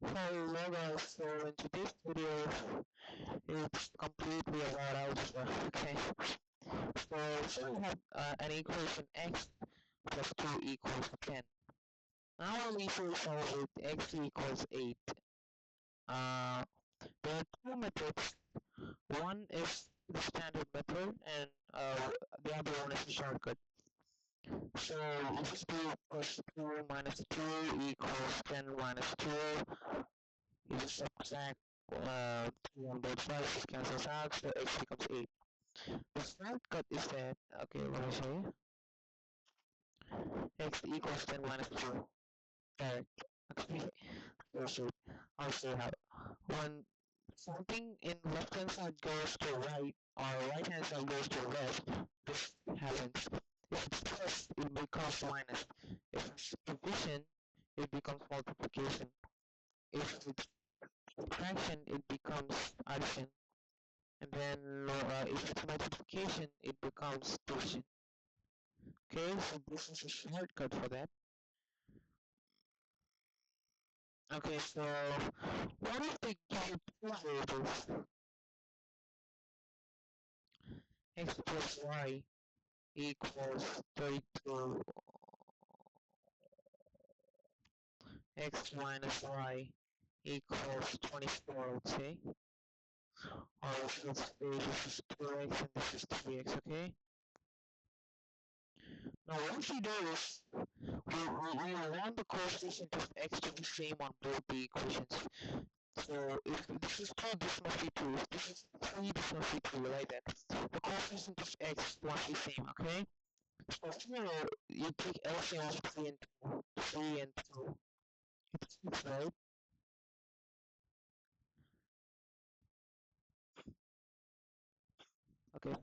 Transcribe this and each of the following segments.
Hello guys, so in today's video, it's completely about algebra, okay? So we have an equation x plus 2 equals 10. Now we will solve it x equals 8. Uh, there are two methods. One is the standard method and the other one is the shortcut. So we just do plus 2 minus 2 equals 10 minus 2. You just subtract 2 on both sides, this cancels out, so x becomes 8. The shortcut is that, okay, let me show you. X equals 10 minus 2. Correct. Okay, so I'll show how. When something in left hand side goes to right, or right hand side goes to left, this happens. If it's plus, it becomes minus. If it's division, it becomes multiplication. If it's subtraction, it becomes addition. And then if it's multiplication, it becomes division. Okay, so this is a shortcut for that. Okay, so what if they give you two variables, x plus y equals 32, x minus y equals 24, let's say, or let's say this is 2x and this is 3x, okay? Now what we do is, we want the coefficient of x to be same on both the equations. So if this is 2, this must be 2. If this is 3, this must be 3, like that. The coefficient of x must be same, okay? So here you take LCM of 3 and 2. 3 and 2. It's 6, right? Okay,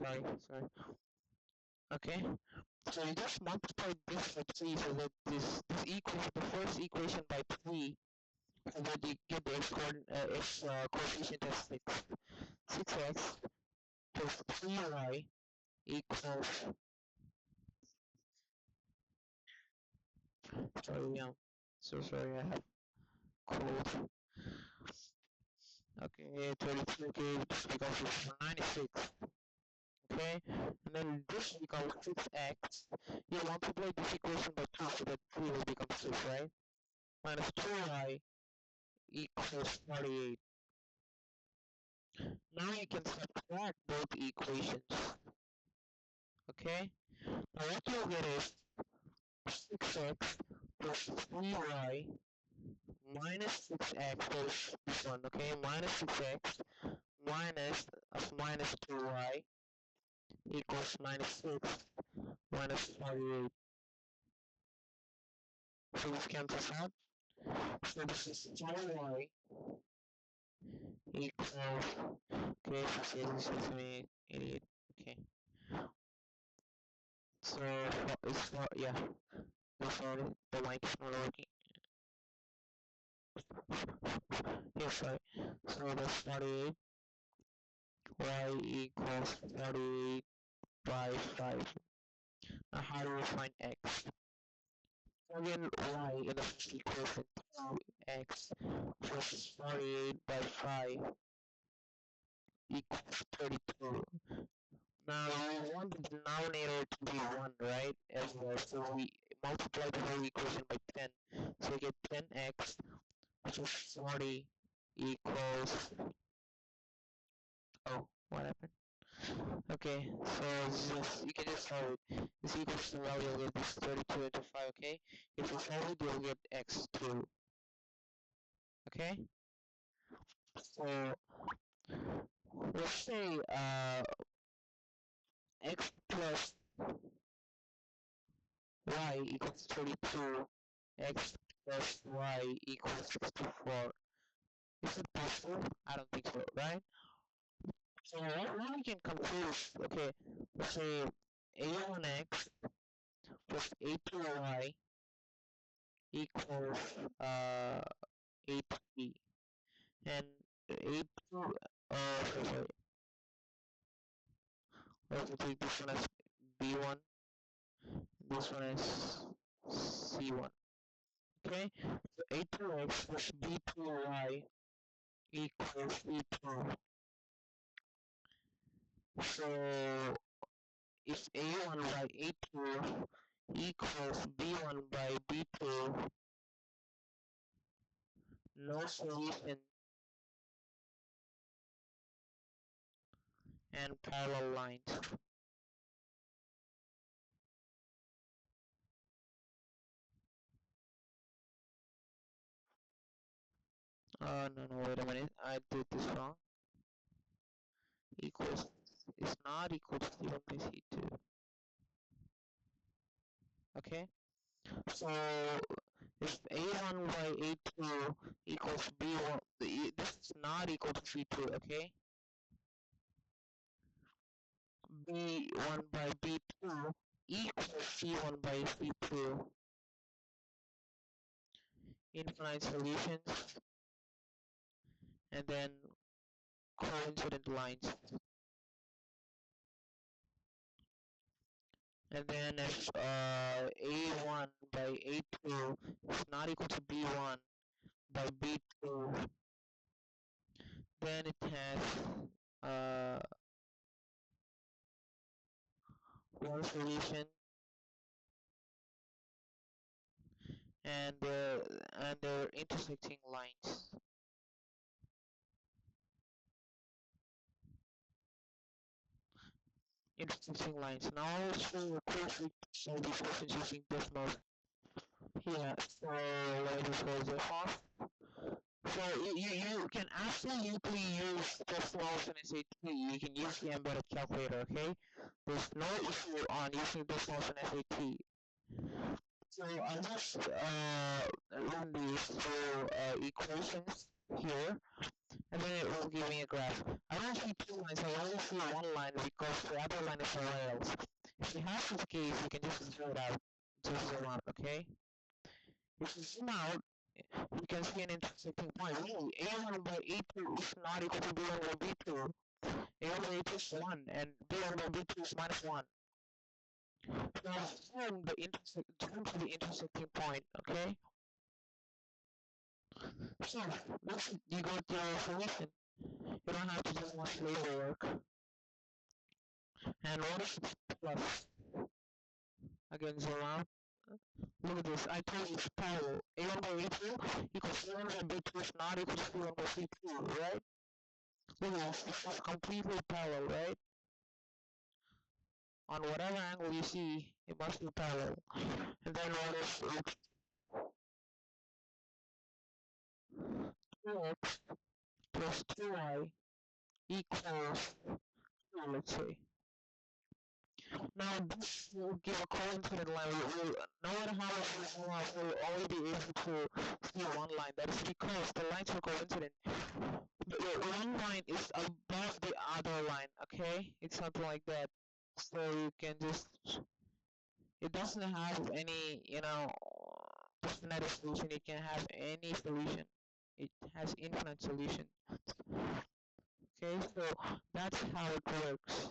sorry. Okay. So you just multiply this by 3 so that this equals the first equation by 3 so that you get the x coefficient as 6. 6x plus 3y equals, sorry, so sorry, I have cold. Okay, 32, okay, this becomes 96. Okay, and then this becomes 6x. You multiply this equation by 2 so that 3 will become 6, right? Minus 2y equals 48. Now you can subtract both equations. Okay, now what you'll get is 6x plus 3y minus 6x plus this one, okay? Minus 6x minus 2y equals minus 6 minus 48. So this cancels out. So this is 2y equals, okay, so this is me, idiot, okay. So, it's for, yeah, no, sorry, the mic is not working. Yeah, sorry. So that's 48, y equals 48 by 5. Now how do we find x? Again, y in the first equation, 2x plus 48 by 5 equals 32. Now we want the denominator to be 1, right? As well, so we multiply the whole equation by 10. So we get 10x plus 40 equals, oh, what happened? Okay, so just, you can just solve it. This equals to value, you'll get this 32 into 5, okay? If you solve it, you'll get x2, okay? So, let's say, x plus y equals 32, x plus y equals 64. Is it possible? I don't think so, right? So what we can confuse, okay, let's say a1x plus a2y equals a3, and a2, sorry, let me take this one as b1, this one as c1. Okay, so a2x plus b2y equals b2. So if a1 by a2 equals b1 by b2, no solution and parallel lines. No, wait a minute, I did this wrong. Equals is not equal to c1 by c2. Okay, so if a1 by a2 equals b1, this is not equal to c2. Okay, b1 by b2 equals c1 by c2. Infinite solutions and then coincident lines. And then if a1 by a2 is not equal to b1 by b2, then it has one solution and they're intersecting lines. Intersecting lines. Now let's show you a quick solve these questions using decimals. Yeah, so let me just close this off. So you can absolutely use decimals in SAT. You can use the embedded calculator, okay? There's no issue on using decimals in SAT. So I just run these two equations here, and then it will give me a graph. I don't see two lines, I only see one line because the other line is a rails. If you have this case, you can just zoom it out, just zoom out, okay? If you zoom out, you can see an intersecting point. Really, a1 by a2 is not equal to b1 by b2. a1 by a2 is 1, and b1 by b2 is minus 1. So zoom to the intersecting point, okay? So, once you go to your solution, you don't have to do much labor work. And what is plus? Again, zoom out. Look at this, I told you it's parallel. a1 by a2 equals c1 by b2 is not equal to c1 by c2, right? Look at this, it's completely parallel, right? On whatever angle you see, it must be parallel. And then what is 2x plus 2y equals 2, let's say. Now this will give a coincident line. No matter how much we zoom out, we'll only be able to see one line. That is because the lines are coincident. One line is above the other line, okay? It's something like that. So you can just, it doesn't have any, definite solution. It can have any solution. It has infinite solution. Okay, so that's how it works.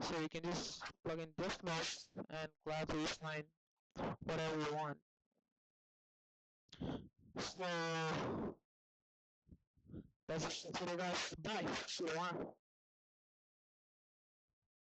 So you can just plug in decimals and gladly find whatever you want. So that's it for today, guys. Bye. See you tomorrow.